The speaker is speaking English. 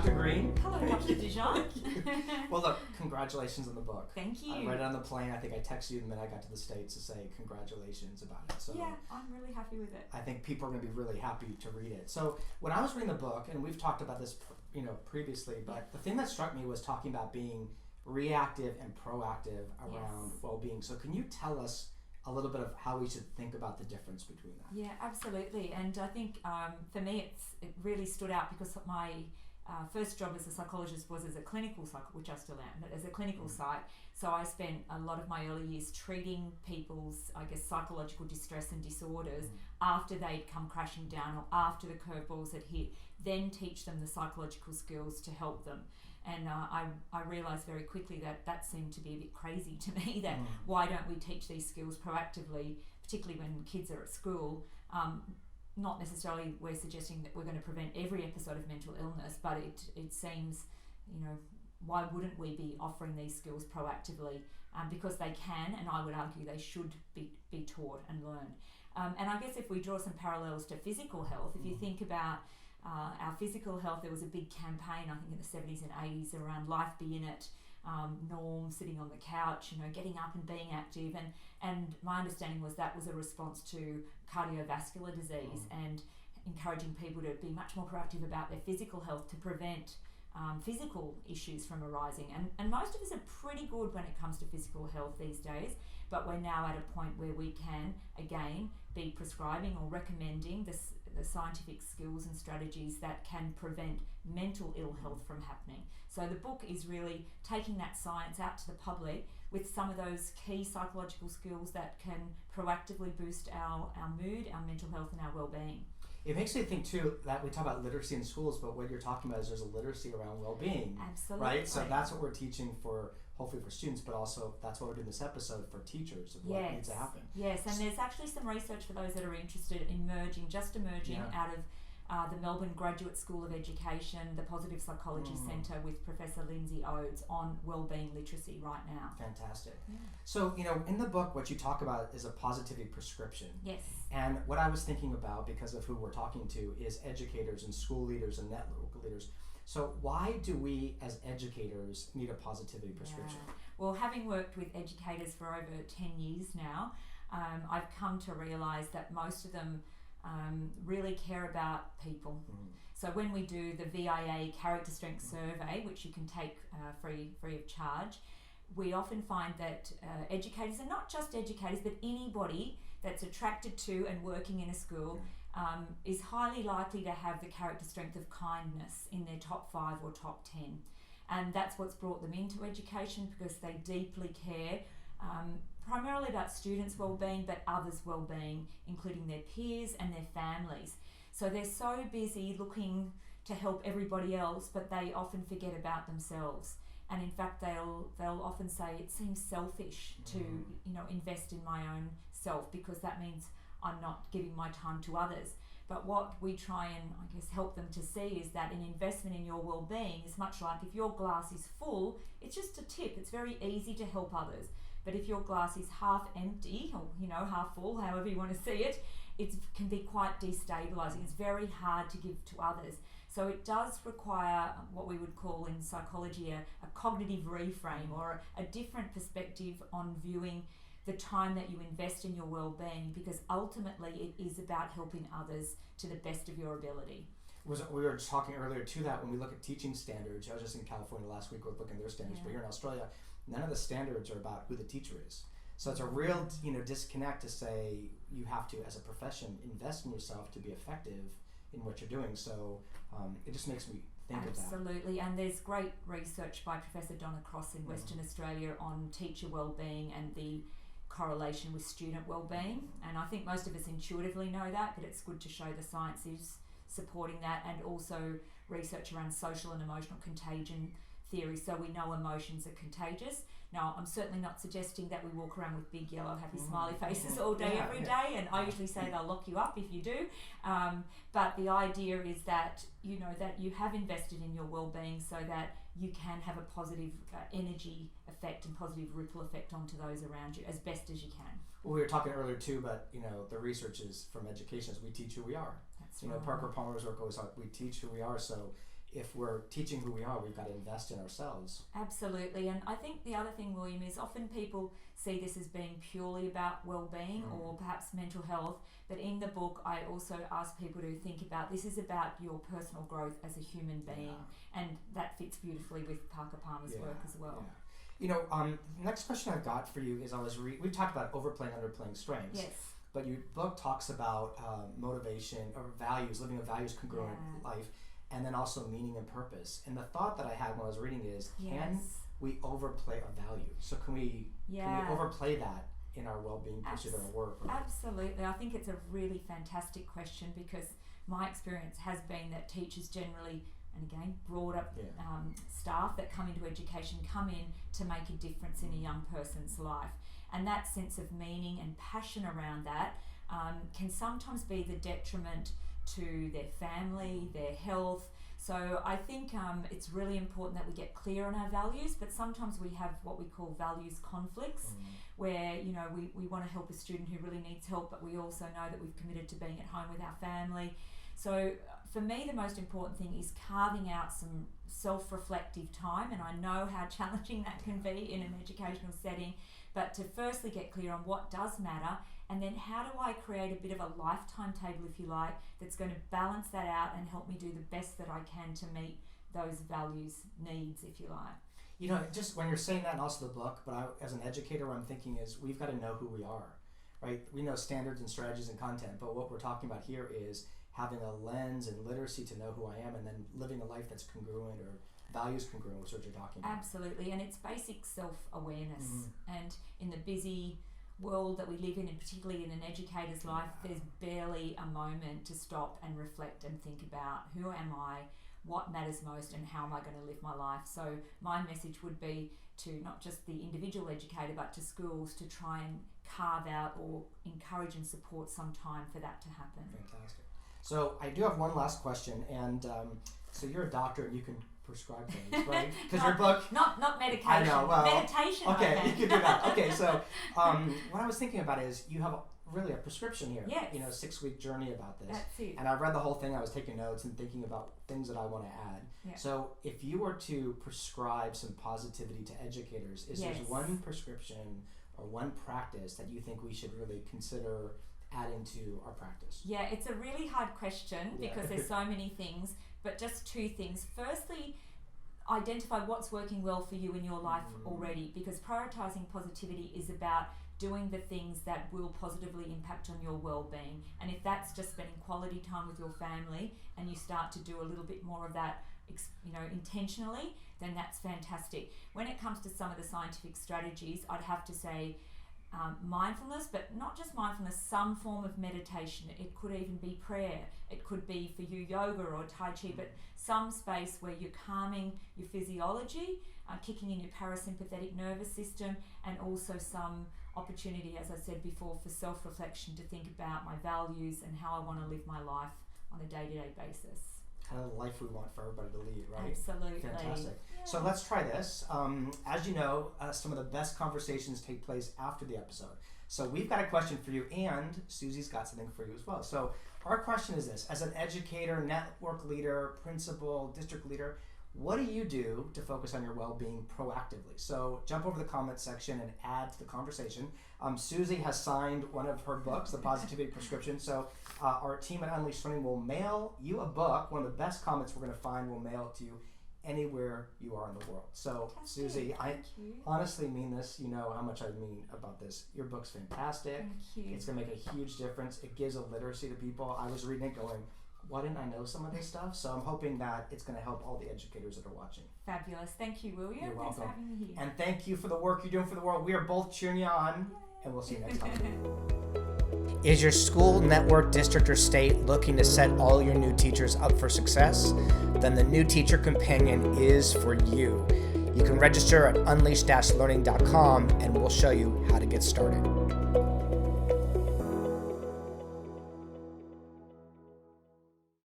Dr. Green. Hello, Dr. Dijon. Well, look, congratulations on the book. Thank you. I read it on the plane. I think I texted you the minute I got to the States to say congratulations about it. So yeah, I'm really happy with it. I think people are going to be really happy to read it. So when I was reading the book, and we've talked about this, previously, but the thing that struck me was talking about being reactive and proactive around well-being. So can you tell us a little bit of how we should think about the difference between that? Yeah, absolutely. And I think for me, it really stood out because my first job as a psychologist was as a clinical which I still am, but as a clinical site. So I spent a lot of my early years treating people's, psychological distress and disorders after they'd come crashing down or after the curveballs had hit, then teach them the psychological skills to help them. And I realised very quickly that seemed to be a bit crazy to me, that why don't we teach these skills proactively, particularly when kids are at school. Not necessarily we're suggesting that we're going to prevent every episode of mental illness, but it seems, why wouldn't we be offering these skills proactively? Because they can, and I would argue they should be taught and learned. And I guess if we draw some parallels to physical health, if you think about our physical health, there was a big campaign, I think in the 70s and 80s, around life be in it, norm, sitting on the couch, getting up and being active. And my understanding was that was a response to cardiovascular disease and encouraging people to be much more proactive about their physical health to prevent physical issues from arising. And most of us are pretty good when it comes to physical health these days, but we're now at a point where we can, again, be prescribing or recommending the scientific skills and strategies that can prevent mental ill health from happening. So the book is really taking that science out to the public with some of those key psychological skills that can proactively boost our mood, our mental health and our well-being. It makes me think too that we talk about literacy in schools, but what you're talking about is there's a literacy around well-being. Absolutely. Right? So that's what we're teaching hopefully for students, but also that's what we're doing this episode for teachers of what needs to happen. Yes, and there's actually some research for those that are interested emerging out of the Melbourne Graduate School of Education, the Positive Psychology Centre with Professor Lindsay Oates on wellbeing literacy right now. Fantastic. Yeah. So, in the book, what you talk about is a positivity prescription. Yes. And what I was thinking about, because of who we're talking to, is educators and school leaders and network leaders. So why do we as educators need a positivity prescription? Yeah. Well, having worked with educators for over 10 years now, I've come to realise that most of them really care about people. So when we do the VIA character strength survey, which you can take free of charge, we often find that educators, and not just educators, but anybody that's attracted to and working in a school is highly likely to have the character strength of kindness in their top 5 or top 10. And that's what's brought them into education, because they deeply care primarily about students' well-being, but others' well-being, including their peers and their families. So they're so busy looking to help everybody else, but they often forget about themselves. And in fact, they'll often say it seems selfish to invest in my own self, because that means I'm not giving my time to others. But what we try and help them to see is that an investment in your well-being is much like if your glass is full, it's just a tip. It's very easy to help others. But if your glass is half empty, or half full, however you want to see it, it can be quite destabilizing. It's very hard to give to others. So it does require what we would call in psychology a cognitive reframe, or a different perspective on viewing the time that you invest in your well-being, because ultimately it is about helping others to the best of your ability. We were talking earlier too that when we look at teaching standards, I was just in California last week looking at their standards, but here in Australia, none of the standards are about who the teacher is. So it's a real disconnect to say you have to, as a profession, invest in yourself to be effective in what you're doing. So it just makes me think of that. Absolutely, and there's great research by Professor Donna Cross in Western Australia on teacher wellbeing and the correlation with student wellbeing. And I think most of us intuitively know that, but it's good to show the science is supporting that, and also research around social and emotional contagion theory, so we know emotions are contagious. Now, I'm certainly not suggesting that we walk around with big yellow happy smiley faces all day every day, and I usually say they'll lock you up if you do. But the idea is that that you have invested in your well-being so that you can have a positive energy effect and positive ripple effect onto those around you as best as you can. Well, we were talking earlier too, but the research is from education is we teach who we are. That's right. Parker Palmer's work always thought we teach who we are. So if we're teaching who we are, we've got to invest in ourselves. Absolutely. And I think the other thing, William, is often people see this as being purely about well-being or perhaps mental health. But in the book, I also ask people to think about this is about your personal growth as a human being. And that fits beautifully with Parker Palmer's work as well. Yeah. You know, the next question I've got for you is we've talked about overplaying, underplaying strengths. Yes. But your book talks about motivation or values, living a values-congruent life, and then also meaning and purpose. And the thought that I had when I was reading is, can we overplay a value? So can we overplay that in our well-being pursuit or our work? Or absolutely. I think it's a really fantastic question because my experience has been that teachers generally, and again, broader staff that come into education come in to make a difference in a young person's life. And that sense of meaning and passion around that can sometimes be the detriment to their family, their health. So I think it's really important that we get clear on our values, but sometimes we have what we call values conflicts, where we want to help a student who really needs help, but we also know that we've committed to being at home with our family. So for me, the most important thing is carving out some self-reflective time, and I know how challenging that can be in an educational setting, but to firstly get clear on what does matter, and then how do I create a bit of a lifetime table, if you like, that's going to balance that out and help me do the best that I can to meet those values needs, if you like. You know, just when you're saying that, and also the book, but as an educator, what I'm thinking is we've got to know who we are, right? We know standards and strategies and content, but what we're talking about here is having a lens and literacy to know who I am, and then living a life that's congruent or values congruent with what you're talking about. Absolutely, and it's basic self-awareness. And in the busy world that we live in, and particularly in an educator's life, there's barely a moment to stop and reflect and think about who am I, what matters most, and how am I going to live my life. So my message would be to not just the individual educator, but to schools to try and carve out or encourage and support some time for that to happen. Fantastic. So I do have one last question, and so you're a doctor and you can prescribe things, right? Because your book... Not medication. I know, well... Meditation, okay, you can do that. Okay, so what I was thinking about is you have really a prescription here. Yes. 6-week journey about this. That's it. And I read the whole thing, I was taking notes and thinking about things that I want to add. Yeah. So if you were to prescribe some positivity to educators, is there one prescription or one practice that you think we should really consider adding to our practice? Yeah, it's a really hard question because there's so many things, but just two things. Firstly, identify what's working well for you in your life already, because prioritizing positivity is about doing the things that will positively impact on your well-being. And if that's just spending quality time with your family and you start to do a little bit more of that intentionally, then that's fantastic. When it comes to some of the scientific strategies, I'd have to say mindfulness, but not just mindfulness, some form of meditation. It could even be prayer. It could be for you yoga or Tai Chi, but some space where you're calming your physiology, kicking in your parasympathetic nervous system, and also some opportunity, as I said before, for self-reflection to think about my values and how I want to live my life on a day-to-day basis. Kind of the life we want for everybody to lead, right? Absolutely. Fantastic. Yeah. So let's try this. As you know, some of the best conversations take place after the episode. So we've got a question for you, and Suzy's got something for you as well. So our question is this: as an educator, network leader, principal, district leader, what do you do to focus on your well-being proactively? So jump over the comments section and add to the conversation. Suzy has signed one of her books, The Positivity Prescription. So our team at Unleashed Learning will mail you a book. One of the best comments we're going to find, will mail it to you anywhere you are in the world. So Suzy, I honestly mean this. You know how much I mean about this. Your book's fantastic. Thank you. It's going to make a huge difference. It gives a literacy to people. I was reading it going, why didn't I know some of this stuff? So I'm hoping that it's going to help all the educators that are watching. Fabulous. Thank you, William. You're welcome. Thanks for having me here. And thank you for the work you're doing for the world. We are both cheering you on, and we'll see you next time. Is your school, network, district, or state looking to set all your new teachers up for success? Then the New Teacher Companion is for you. You can register at unleash-learning.com, and we'll show you how to get started.